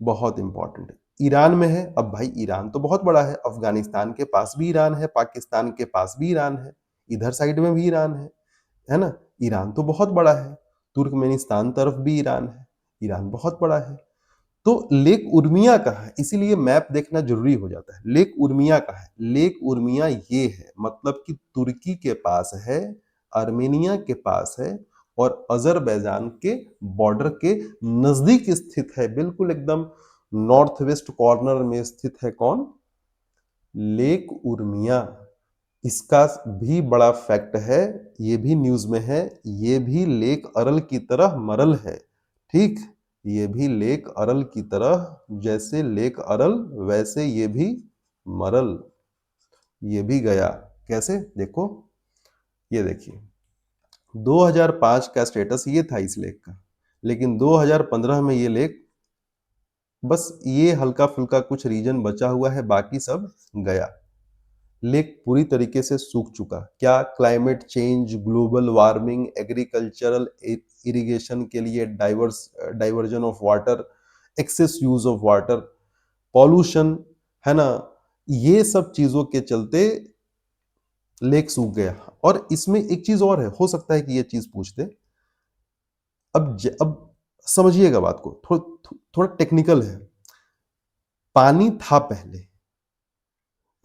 बहुत इंपॉर्टेंट। ईरान में है। अब भाई ईरान तो बहुत बड़ा है, अफगानिस्तान के पास भी ईरान है, पाकिस्तान के पास भी ईरान है, इधर साइड में भी ईरान है ना। ईरान तो बहुत बड़ा है, तुर्कमेनिस्तान तरफ भी ईरान है, ईरान बहुत बड़ा है। तो लेक उर्मिया कहाँ है? इसीलिए मैप देखना जरूरी हो जाता है। लेक उर्मिया कहाँ है? लेक उर्मिया ये है, मतलब कि तुर्की के पास है, आर्मेनिया के पास है, और अजरबैजान के बॉर्डर के नजदीक स्थित है, बिल्कुल एकदम नॉर्थ वेस्ट कॉर्नर में स्थित है। कौन? Lake Urmia. इसका भी बड़ा फैक्ट है, ये भी न्यूज में है, ये भी लेक अरल की तरह मरल है। ठीक, ये भी लेक अरल की तरह, जैसे लेक अरल वैसे ये भी मरल, ये भी गया। कैसे? देखो, ये देखिए 2005 का स्टेटस ये था इस लेक का, लेकिन 2015 में ये लेक, बस ये हल्का फुल्का कुछ रीजन बचा हुआ है, बाकी सब गया। लेक पूरी तरीके से सूख चुका। क्या? Climate change, global warming, agricultural irrigation के लिए diversion of water, excess use of water, pollution, है ना, ये सब चीजों के चलते लेक सूख गया। और इसमें एक चीज और है, हो सकता है कि ये चीज पूछ दे। अब समझिएगा बात को, थोड़ा टेक्निकल है। पानी था पहले,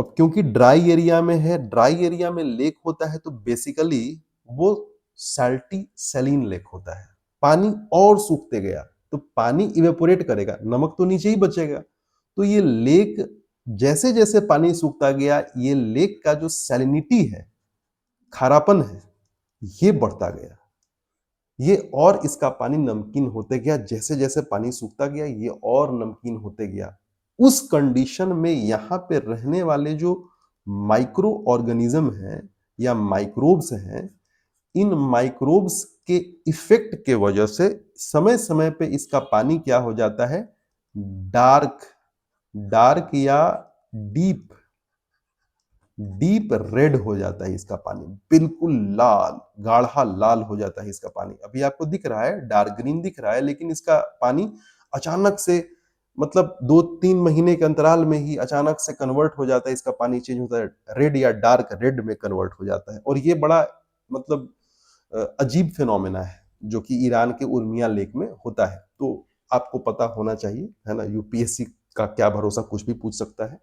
अब क्योंकि ड्राई एरिया में है, ड्राई एरिया में लेक होता है तो बेसिकली वो सैल्टी सैलिन लेक होता है। पानी और सूखते गया तो पानी इवेपोरेट करेगा, नमक तो नीचे ही बचेगा। तो ये लेक, जैसे जैसे पानी सूखता गया, ये लेक का जो सैलिनिटी है, खारापन है, ये बढ़ता गया। ये और इसका पानी नमकीन होते गया, जैसे जैसे पानी सूखता गया ये और नमकीन होते गया। उस कंडीशन में यहां पे रहने वाले जो माइक्रो ऑर्गेनिज्म हैं या माइक्रोब्स हैं, इन माइक्रोब्स के इफेक्ट के वजह से समय समय पे इसका पानी क्या हो जाता है? डार्क, डार्क या डीप, डीप रेड हो जाता है इसका पानी, बिल्कुल लाल, गाढ़ा लाल हो जाता है इसका पानी। अभी आपको दिख रहा है डार्क ग्रीन दिख रहा है, लेकिन इसका पानी अचानक से, मतलब 2-3 महीने के अंतराल में ही अचानक से कन्वर्ट हो जाता है, इसका पानी चेंज होता है, रेड या डार्क रेड में कन्वर्ट हो जाता है। और ये बड़ा मतलब अजीब फिनोमेना है। जो कि ईरान के उर्मिया लेक में होता है। तो आपको पता होना चाहिए, है ना, यूपीएससी का क्या भरोसा, कुछ भी पूछ सकता है।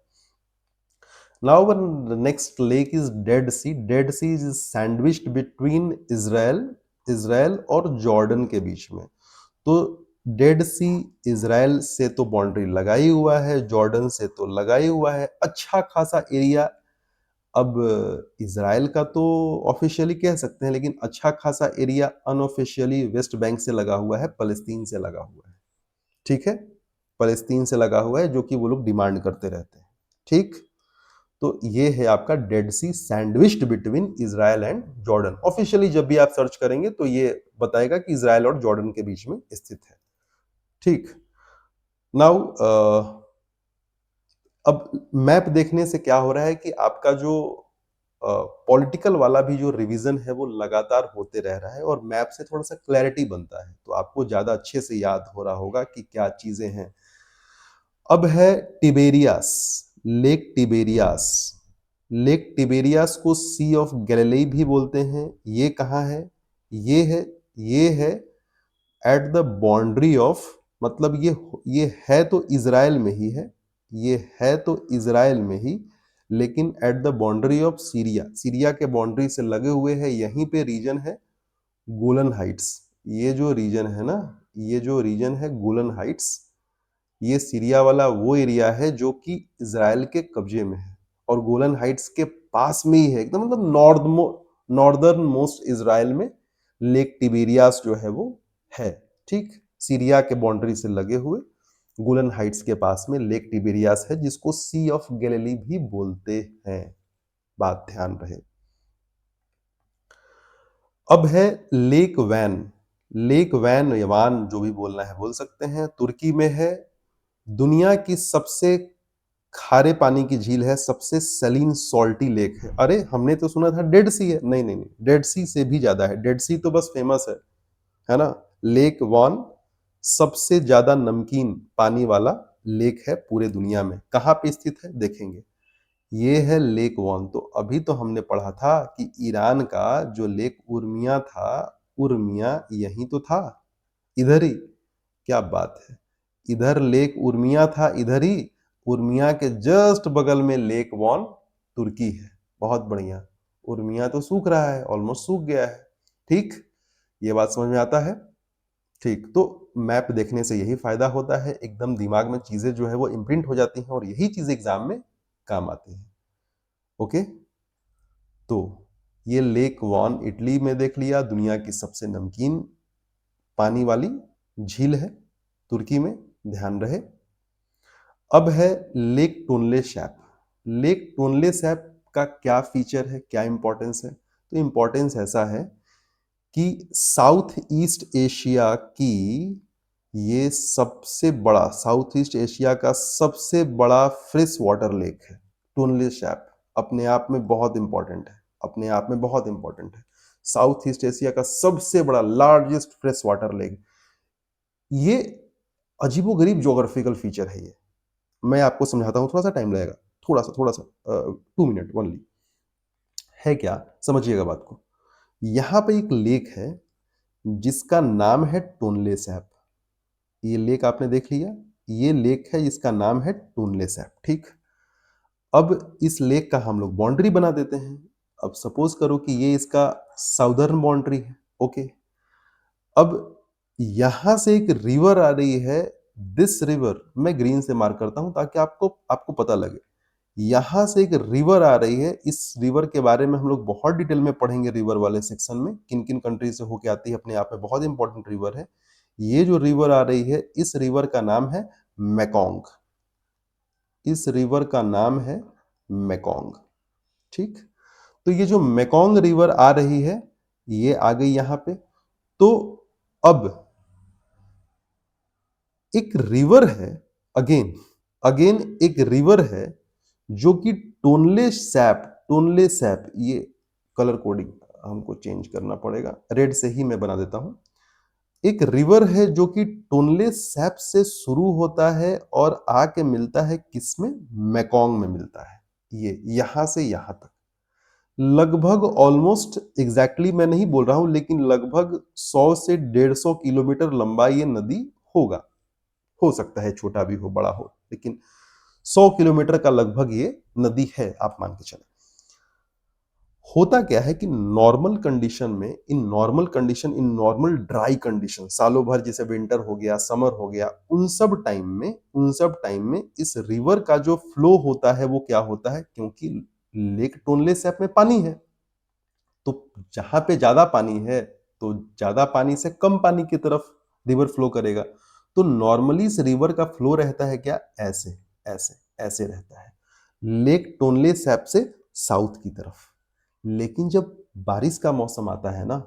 Now the next lake is Dead Sea. Dead Sea is sandwiched between Israel और जॉर्डन के बीच में। तो डेड सी इजराइल से तो बाउंड्री लगाई हुआ है, जॉर्डन से तो लगाई हुआ है, अच्छा खासा एरिया। अब इजराइल का तो ऑफिशियली कह सकते हैं, लेकिन अच्छा खासा एरिया अनऑफिशियली वेस्ट बैंक से लगा हुआ है, फलस्तीन से लगा हुआ है। ठीक है, फलस्तीन से लगा हुआ है, जो कि वो लोग डिमांड करते रहते हैं। ठीक, तो ये है आपका Dead Sea sandwiched between Israel and Jordan. Officially जब भी आप सर्च करेंगे तो ये बताएगा कि इजराइल और जॉर्डन के बीच में स्थित है। ठीक, नाउ अब मैप देखने से क्या हो रहा है कि आपका जो पॉलिटिकल वाला भी जो रिवीजन है वो लगातार होते रह रहा है, और मैप से थोड़ा सा क्लैरिटी बनता है, तो आपको ज्यादा अच्छे से याद हो रहा होगा कि क्या चीजें हैं। अब है टिबेरियास, लेक टिबेरियास। लेक टिबेरियास को सी ऑफ गैलिली भी बोलते हैं। ये कहाँ है? ये है एट द बाउंड्री ऑफ, मतलब ये है तो इजराइल में ही है, ये है तो इजराइल में ही, लेकिन at the boundary of Syria, Syria के बाउंड्री से लगे हुए है। यहीं पे रीजन है गोलन हाइट्स। ये जो रीजन है ना, ये जो रीजन है गोलन हाइट्स, ये सीरिया वाला वो एरिया है जो कि इजराइल के कब्जे में है, और गोलन हाइट्स के पास में ही है एकदम, मतलब नॉर्दर्न मोस्ट इजराइल में लेक टिबेरियास जो है वो है। ठीक, सीरिया के बाउंड्री से लगे हुए गोलन हाइट्स के पास में लेक टिबेरियास है, जिसको सी ऑफ गैलिली भी बोलते हैं। बात ध्यान रहे। अब है लेक वैन। लेक वैन या वान, जो भी बोलना है बोल सकते हैं, तुर्की में है। दुनिया की सबसे खारे पानी की झील है, सबसे सलीन सॉल्टी लेक है। अरे हमने तो सुना था डेड सी है, नहीं नहीं नहीं, डेड सी से भी ज्यादा है। डेड सी तो बस फेमस है ना। लेक वॉन सबसे ज्यादा नमकीन पानी वाला लेक है पूरे दुनिया में। कहाँ पे स्थित है देखेंगे, ये है लेक वॉन। तो अभी तो हमने पढ़ा था कि ईरान का जो लेक उर्मिया था, उर्मिया यही तो था, इधर ही। क्या बात है, इधर लेक उर्मिया था, इधर ही। उर्मिया के जस्ट बगल में लेक वॉन तुर्की है। बहुत बढ़िया। उर्मिया तो सूख रहा है, ऑलमोस्ट सूख गया है। ठीक, ये बात समझ में आता है। ठीक, तो मैप देखने से यही फायदा होता है, एकदम दिमाग में चीजें जो है वो इम्प्रिंट हो जाती हैं, और यही चीज एग्जाम में काम आती है। ओके, तो ये लेक वॉन इटली में देख लिया, दुनिया की सबसे नमकीन पानी वाली झील है, तुर्की में, ध्यान रहे। अब है lake Tonle SAP. Lake Tonle SAP का क्या फीचर है, क्या इंपॉर्टेंस है? तो इंपॉर्टेंस ऐसा है कि साउथ ईस्ट एशिया की ये सबसे बड़ा, साउथ ईस्ट एशिया का सबसे बड़ा फ्रेश वाटर लेक है टोनले सैप। अपने आप में बहुत इंपॉर्टेंट है, अपने आप में बहुत इंपॉर्टेंट है। साउथ ईस्ट एशिया का सबसे बड़ा लार्जेस्ट फ्रेश वाटर लेक। ये अजीबोगरीब ज्योग्राफिकल फीचर है ये। मैं आपको समझाता हूं, थोड़ा सा टाइम लगेगा, थोड़ा सा 2 मिनट ओनली। है क्या, समझिएगा बात को। यहां पे एक लेक है जिसका नाम है टोनले सैप। ये लेक आपने देख लिया, ये लेक है जिसका नाम है टोनले सैप। ठीक, अब इस लेक का हम लोग बाउंड्री बना देते हैं। अब सपोज करो कि ये इसका साउदर्न बाउंड्री है। ओके, अब यहां से एक रिवर आ रही है, दिस रिवर मैं ग्रीन से मार्क करता हूं ताकि आपको आपको पता लगे। यहां से एक रिवर आ रही है, इस रिवर के बारे में हम लोग बहुत डिटेल में पढ़ेंगे रिवर वाले सेक्शन में, किन किन कंट्री से होके आती है, अपने आप में बहुत इंपॉर्टेंट रिवर है। ये जो रिवर आ रही है, इस रिवर का नाम है मैकोंग। इस रिवर का नाम है मैकोंग। ठीक, तो ये जो मैकोंग रिवर आ रही है, ये आ गई यहां पे। तो अब एक रिवर है, अगेन अगेन एक रिवर है जो कि टोनले सैप, ये कलर कोडिंग हमको चेंज करना पड़ेगा, रेड से ही मैं बना देता हूं। एक रिवर है जो कि टोनले सैप से शुरू होता है और आके मिलता है किसमें, मैकोंग में मिलता है। ये यहां से यहां तक, लगभग ऑलमोस्ट एग्जैक्टली मैं नहीं बोल रहा हूं, लेकिन लगभग 100 से 150 किलोमीटर लंबा ये नदी होगा। हो सकता है छोटा भी हो, बड़ा हो, लेकिन 100 किलोमीटर का लगभग ये नदी है, आप मान के चले। होता क्या है कि नॉर्मल कंडीशन में, इन नॉर्मल ड्राई कंडीशन, सालों भर जैसे विंटर हो गया, समर हो गया, उन सब टाइम में इस रिवर का जो फ्लो होता है वो क्या होता है, क्योंकि लेक टोनले सैप में पानी है, तो जहां पे ज्यादा पानी है तो ज्यादा पानी से कम पानी की तरफ रिवर फ्लो करेगा। तो नॉर्मली इस रिवर का फ्लो रहता है क्या, ऐसे ऐसे ऐसे रहता है, लेक टोनले सैप से साउथ की तरफ। लेकिन जब बारिश का मौसम आता है ना,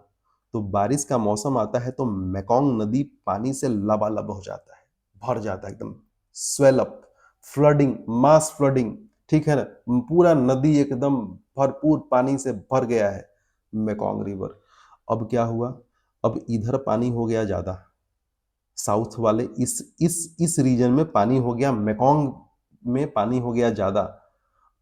तो बारिश का मौसम आता है तो मेकोंग नदी पानी से लबालब हो जाता है, भर जाता है एकदम, स्वेल अप, फ्लडिंग, मास फ्लडिंग, ठीक है ना, पूरा नदी एकदम भरपूर पानी से भर गया है मेकोंग रिवर। अब क्या हुआ, अब इधर पानी हो गया ज्यादा, साउथ वाले इस रीजन में पानी हो गया, मेकोंग में पानी हो गया ज्यादा।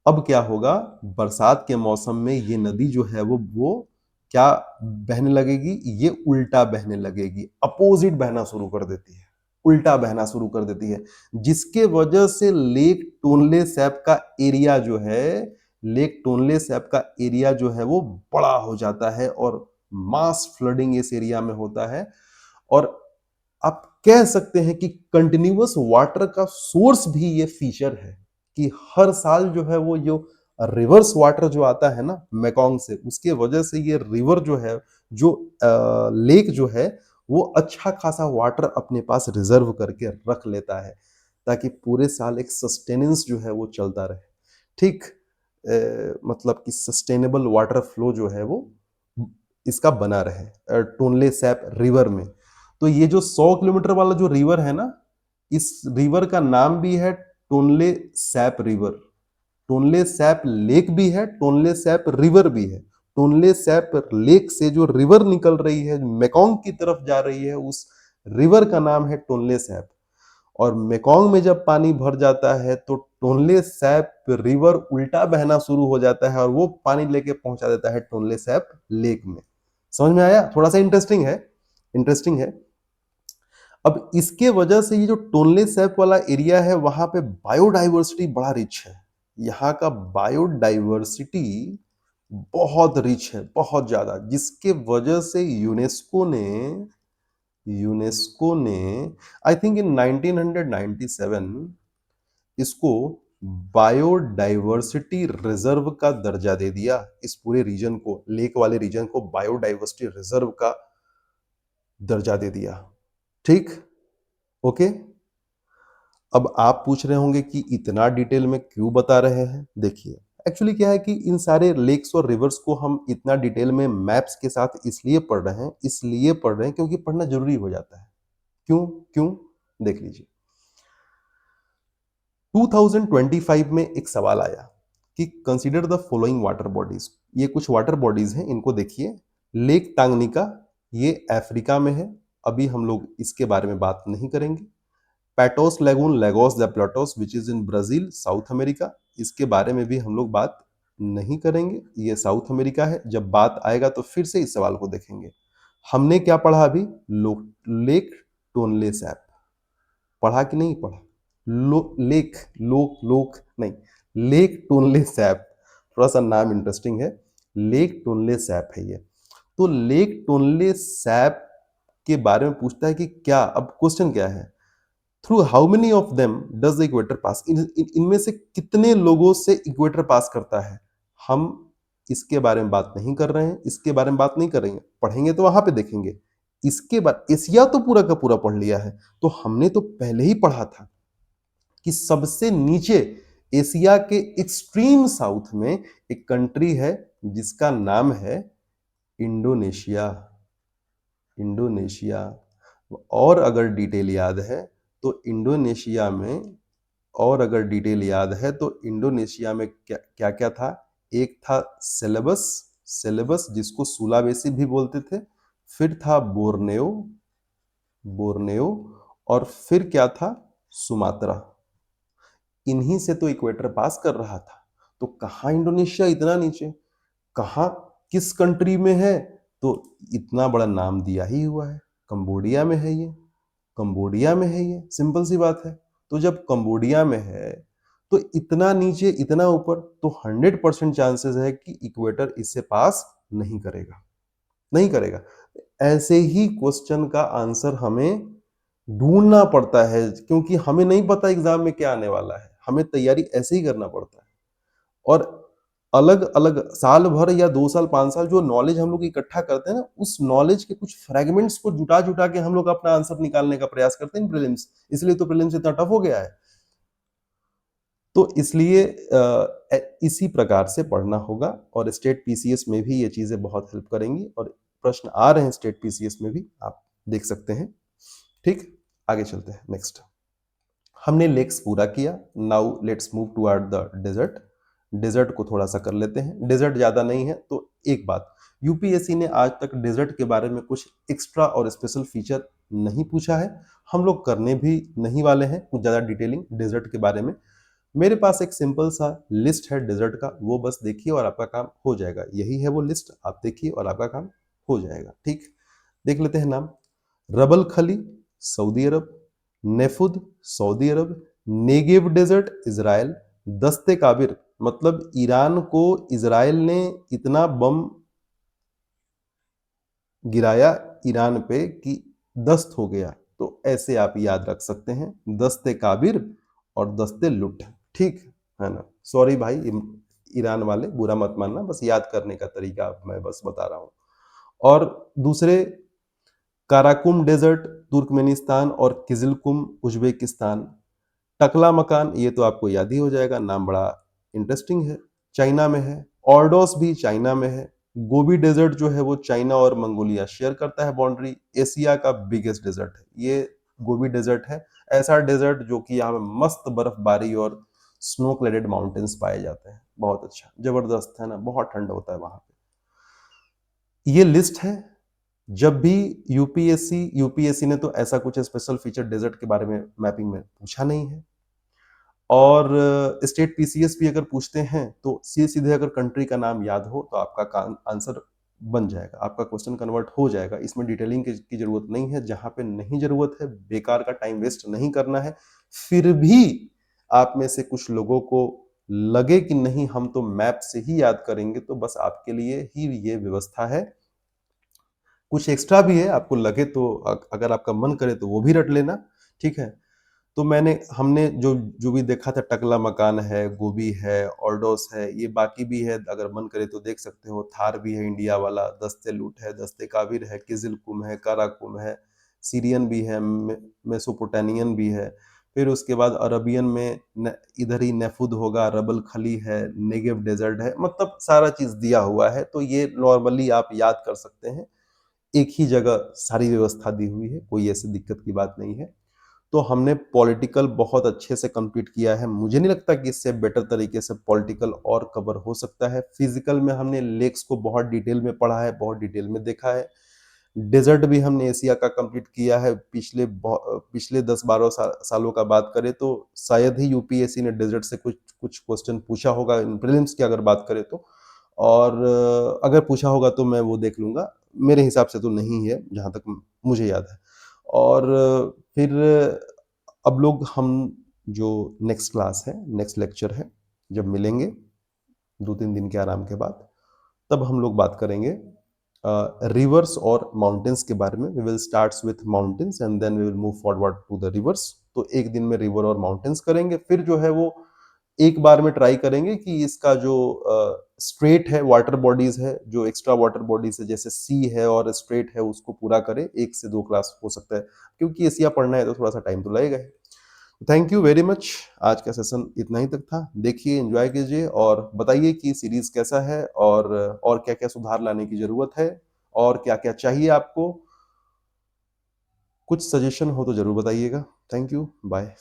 अब क्या होगा, बरसात के मौसम में ये नदी जो है वो क्या बहने लगेगी, ये उल्टा बहने लगेगी, अपोजिट बहना शुरू कर देती है, उल्टा बहना शुरू कर देती है, जिसके वजह से लेक टोनले सैप का एरिया जो है, लेक टोनले सैप का एरिया जो है वो बड़ा हो जाता है और मास फ्लडिंग इस एरिया में होता है। और आप कह सकते हैं कि कंटिन्यूअस वाटर का सोर्स भी ये फीचर है, कि हर साल जो है वो जो रिवर्स वाटर जो आता है ना मेकोंग से, उसके वजह से ये रिवर जो है, जो लेक जो है, वो अच्छा खासा वाटर अपने पास रिजर्व करके रख लेता है, ताकि पूरे साल एक सस्टेनेंस जो है वो चलता रहे। ठीक, मतलब कि सस्टेनेबल वाटर फ्लो जो है वो इसका बना रहे टोनले सैप रिवर में। तो ये जो 100 किलोमीटर वाला जो रिवर है ना, इस रिवर का नाम भी है Tonle SAP river. Tonle SAP lake भी है, टोनले सैप रिवर भी है। टोनले सैप लेक से जो रिवर निकल रही है, मेकोंग की तरफ जा रही है, उस रिवर का नाम है टोनले सैप। और मेकोंग में जब पानी भर जाता है तो टोनले सैप रिवर उल्टा बहना शुरू हो जाता है और वो पानी लेके पहुंचा देता है टोनले सैप लेक में। समझ में आया, थोड़ा सा इंटरेस्टिंग है, इंटरेस्टिंग है। अब इसके वजह से ये जो टोनले सैप वाला एरिया है, वहां पे बायोडाइवर्सिटी बड़ा रिच है। यहाँ का बायोडाइवर्सिटी बहुत रिच है, बहुत ज्यादा, जिसके वजह से यूनेस्को ने आई थिंक इन 1997 इसको बायोडाइवर्सिटी रिजर्व का दर्जा दे दिया। इस पूरे रीजन को, लेक वाले रीजन को बायोडाइवर्सिटी रिजर्व का दर्जा दे दिया। ठीक, ओके। अब आप पूछ रहे होंगे कि इतना डिटेल में क्यों बता रहे हैं। देखिए, एक्चुअली क्या है कि इन सारे लेक्स और रिवर्स को हम इतना डिटेल में मैप्स के साथ इसलिए पढ़ रहे हैं क्योंकि पढ़ना जरूरी हो जाता है। क्यों क्यों, देख लीजिए। 2025 में एक सवाल आया कि consider the following water bodies. ये कुछ वाटर बॉडीज हैं, इनको देखिए। लेक तांगनिका, ये अफ्रीका में है, अभी हम लोग इसके बारे में बात नहीं करेंगे। Patos Lagoon, Lagos the Platos which is in Brazil, South America, इसके बारे में भी हम लोग बात नहीं करेंगे, ये साउथ अमेरिका है। जब बात आएगा तो फिर से इस सवाल को देखेंगे। हमने क्या पढ़ा अभी, लेक टोनले सैप पढ़ा कि नहीं पढ़ा, लेक लोक लोक नहीं, लेक टोनले सैप, थोड़ा सा नाम इंटरेस्टिंग है, लेक टोनले सैप है ये। तो लेक टोनले सैप के बारे में पूछता है कि क्या, अब क्वेश्चन क्या है, through how many of them does the equator pass, इनमें से कितने लोगों से इक्वेटर पास करता है। हम इसके बारे में बात नहीं कर रहे हैं, इसके बारे में बात नहीं करेंगे, पढ़ेंगे तो वहां पे देखेंगे। इसके बाद एशिया तो पूरा का पूरा पढ़ लिया है, तो हमने तो पहले ही पढ़ा था कि सबसे नीचे एशिया के एक्सट्रीम साउथ में एक कंट्री है जिसका नाम है इंडोनेशिया। इंडोनेशिया, और अगर डिटेल याद है तो इंडोनेशिया में, और अगर डिटेल याद है तो इंडोनेशिया में क्या क्या क्या था। एक था सेलेबस, जिसको सुलावेसी भी बोलते थे। फिर था बोर्नेओ, बोर्नेओ, और फिर क्या था, सुमात्रा। इन्हीं से तो इक्वेटर पास कर रहा था। तो कहाँ इंडोनेशिया इतना नीचे, कहाँ, किस कंट्री में है, तो इतना बड़ा नाम दिया ही हुआ है, कंबोडिया में है ये, कंबोडिया में है ये, सिंपल सी बात है। तो जब कंबोडिया में है तो इतना नीचे इतना ऊपर, तो 100% चांसेस है कि इक्वेटर इससे पास नहीं करेगा, नहीं करेगा। ऐसे ही क्वेश्चन का आंसर हमें ढूंढना पड़ता है, क्योंकि हमें नहीं पता एग्जाम में क्या आने वाला है, हमें तैयारी ऐसे ही करना पड़ता है। और अलग अलग साल भर या 2 साल 5 साल जो नॉलेज हम लोग इकट्ठा करते हैं ना, उस नॉलेज के कुछ फ्रेगमेंट्स को जुटा जुटा के हम लोग अपना आंसर निकालने का प्रयास करते हैं प्रीलिम्स, इसलिए तो प्रीलिम्स इतना टफ हो गया है। तो इसलिए इसी प्रकार से पढ़ना होगा, और स्टेट पीसीएस में भी ये चीजें बहुत हेल्प करेंगी, और प्रश्न आ रहे हैं स्टेट पीसीएस में भी, आप देख सकते हैं। ठीक, आगे चलते हैं। नेक्स्ट, हमने लेक्स पूरा किया, now let's move toward the desert. Desert को थोड़ा सा कर लेते हैं, डेजर्ट ज्यादा नहीं है। तो एक बात, यूपीएससी ने आज तक डेजर्ट के बारे में कुछ एक्स्ट्रा और स्पेशल फीचर नहीं पूछा है, हम लोग करने भी नहीं वाले हैं कुछ ज्यादा डिटेलिंग डेजर्ट के बारे में। मेरे पास एक सिंपल सा लिस्ट है डेजर्ट का, वो बस देखिए और आपका काम हो जाएगा। यही है वो लिस्ट, आप देखिए और आपका काम हो जाएगा। ठीक, देख लेते हैं नाम। Rub al Khali, Saudi Arabia. Nefud, Saudi Arabia. Negev desert, Israel. Dasht e Kavir, मतलब ईरान को इजराइल ने इतना बम गिराया ईरान पे कि दस्त हो गया, तो ऐसे आप याद रख सकते हैं, दस्ते काबिर और दस्ते लुट। ठीक है ना, सॉरी भाई ईरान वाले, बुरा मत मानना, बस याद करने का तरीका मैं बस बता रहा हूं। और दूसरे, काराकुम डेजर्ट तुर्कमेनिस्तान और किजिलकुम उज्बेकिस्तान। टकला मकान, ये तो आपको याद ही हो जाएगा, नाम बड़ा इंटरेस्टिंग है, चाइना में है। ऑर्डोस भी चाइना में है। गोबी डेजर्ट जो है वो चाइना और मंगोलिया शेयर करता है बाउंड्री। एशिया का बिगेस्ट डेजर्ट है ये गोबी डेजर्ट है, ऐसा डेजर्ट जो कि यहाँ पे मस्त बर्फबारी और स्नो क्लेडेड माउंटेन्स पाए जाते हैं। बहुत अच्छा, जबरदस्त है ना, बहुत ठंड होता है वहां पे। ये लिस्ट है। जब भी यूपीएससी ने तो ऐसा कुछ स्पेशल फीचर डेजर्ट के बारे में मैपिंग में पूछा नहीं है। और स्टेट पीसीएस भी अगर पूछते हैं तो सीधे सीधे अगर कंट्री का नाम याद हो तो आपका आंसर बन जाएगा, आपका क्वेश्चन कन्वर्ट हो जाएगा। इसमें डिटेलिंग की जरूरत नहीं है, जहां पे नहीं जरूरत है बेकार का टाइम वेस्ट नहीं करना है। फिर भी आप में से कुछ लोगों को लगे कि नहीं हम तो मैप से ही याद करेंगे, तो बस आपके लिए ही ये व्यवस्था है। कुछ एक्स्ट्रा भी है, आपको लगे तो अगर आपका मन करे तो वो भी रट लेना। ठीक है, तो हमने जो जो भी देखा था, टकला मकान है, गोभी है, ऑर्डोस है, ये बाकी भी है, अगर मन करे तो देख सकते हो। थार भी है इंडिया वाला, दस्ते लूट है, दस्ते काबिर है, किजिलकुम है, काराकुम है, सीरियन भी है, मेसोपोटामियन भी है। फिर उसके बाद अरबियन में इधर ही नेफुद होगा, रबल खली है, नेगेव डेजर्ट है, मतलब सारा चीज दिया हुआ है। तो ये नॉर्मली आप याद कर सकते हैं, एक ही जगह सारी व्यवस्था दी हुई है, कोई ऐसी दिक्कत की बात नहीं है। तो हमने पॉलिटिकल बहुत अच्छे से कंप्लीट किया है, मुझे नहीं लगता कि इससे बेटर तरीके से पॉलिटिकल और कवर हो सकता है। फिजिकल में हमने लेक्स को बहुत डिटेल में पढ़ा है, बहुत डिटेल में देखा है। डेजर्ट भी हमने एशिया का कंप्लीट किया है। पिछले 10-12 सालों का बात करें तो शायद ही यूपीएससी ने डेजर्ट से कुछ कुछ क्वेश्चन पूछा होगा, इन प्रीलिम्स की अगर बात करें तो। और अगर पूछा होगा तो मैं वो देख लूंगा, मेरे हिसाब से तो नहीं है जहां तक मुझे याद है। और फिर अब लोग हम जो नेक्स्ट क्लास है, नेक्स्ट लेक्चर है, जब मिलेंगे 2-3 दिन के आराम के बाद, तब हम लोग बात करेंगे रिवर्स और माउंटेन्स के बारे में। We will starts with mountains and then we will move forward to the rivers. तो एक दिन में रिवर और माउंटेन्स करेंगे, फिर जो है वो एक बार में ट्राई करेंगे कि इसका जो स्ट्रेट है, वाटर बॉडीज है, जो एक्स्ट्रा वाटर बॉडीज है जैसे सी है और स्ट्रेट है, उसको पूरा करें। 1 से 2 क्लास हो सकता है, क्योंकि एशिया पढ़ना है तो थोड़ा सा टाइम तो लगेगा ही। थैंक यू वेरी मच, आज का सेशन इतना ही तक था। देखिए, एंजॉय कीजिए और बताइए कि सीरीज कैसा है, और क्या क्या सुधार लाने की जरूरत है, और क्या क्या चाहिए आपको। कुछ सजेशन हो तो जरूर बताइएगा। Thank you, bye.